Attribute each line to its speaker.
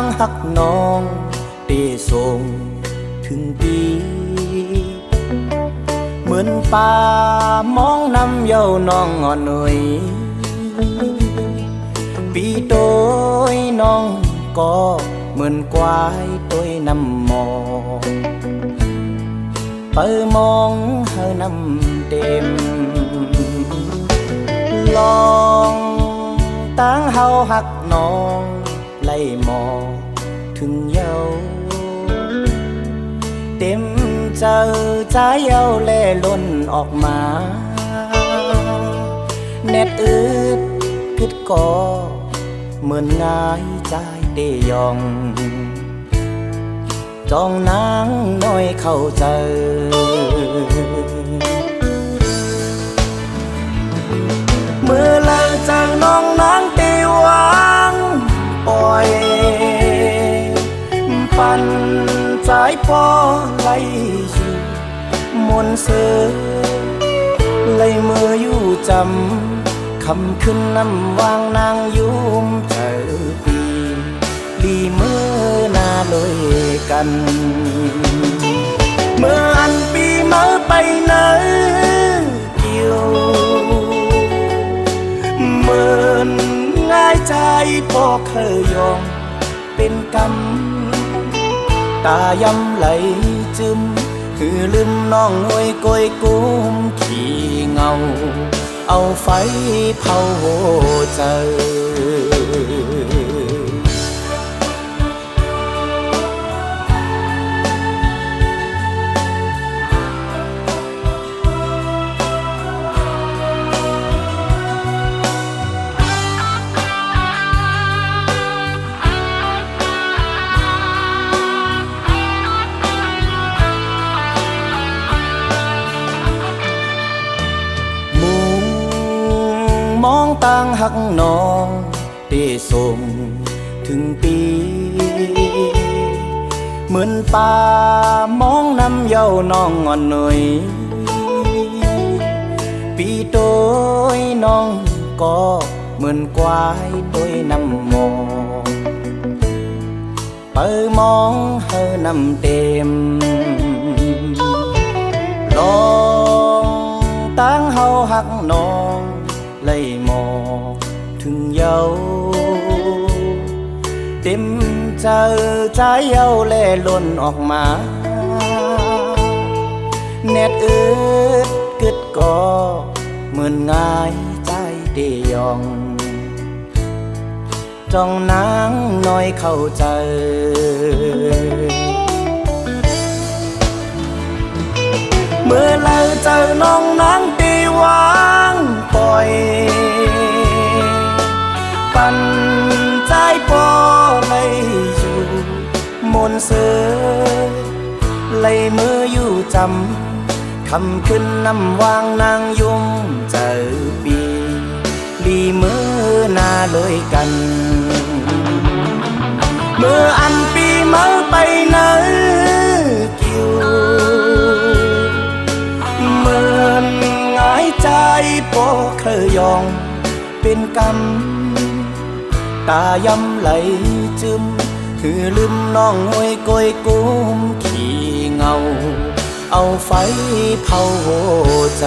Speaker 1: งหักน้องได้ส่งถึงปีเหมือนป่ามองน้ำเย้าน้องอ่อนหน่อยปีโดยน้องก็เหมือนควายตัวน้ำมองเปิดมองเฮาน้ำเต็มลองตั้งเฮาหักน้องไล่มองถึงเย้าเต็มเจอใจเย้าแล่ล้นออกมาแนดอึดกึดก่อเหมือนง่ายใจได้ยองจองนางน้อยเข้าใจเมื่อเราเจอน้องนางตีวางปล่อยปันใจพอไหลอยู่มนเสือไหลมืออยู่จำคำขึ้นน้ำวางนางยุ่มเธอปีลีมือหน้าลอยกันเมื่ออันปีมาไปไหนเกี่ยวเหมือนง่ายใจพอเคยยอมเป็นกรรมตายำไหลจึมคือลืมน้องหน่วยกอยกุ้มขี้เงาเอาไฟเผาใจมองต่างหักน้องได้ส่งถึงปีเหมือนป่ามองน้ำเย้าน้องอ่อนหน่อยปีโดยน้องก็เหมือนควายตัวน้ำมองเปิดมองเฮาน้ำเต็มลองตั้งเฮาหักน้องไล่มองถึงเย้าเต็มเจอใจเย้าแล่ล้นออกมาแนดอึดกึดก่อเหมือนง่ายใจได้ยองจ้องนางน้อยเข้าใจเมื่อเราเจอน้องนางตีวางปล่อยปันใจพอไหลอยู่มนเสือไหลมืออยู่จำคำขึ้นน้ำวางนางยุ่มเจอปีลีมือหน้าเลยกันเมื่ออันปีมาไปไหนกิ้วเหมือนง่ายใจพอเคยยองเป็นกรรมตายำไหลจึมคือลืมน้องหวยกอยกุ้มขี้เงาเอาไฟเผาใจ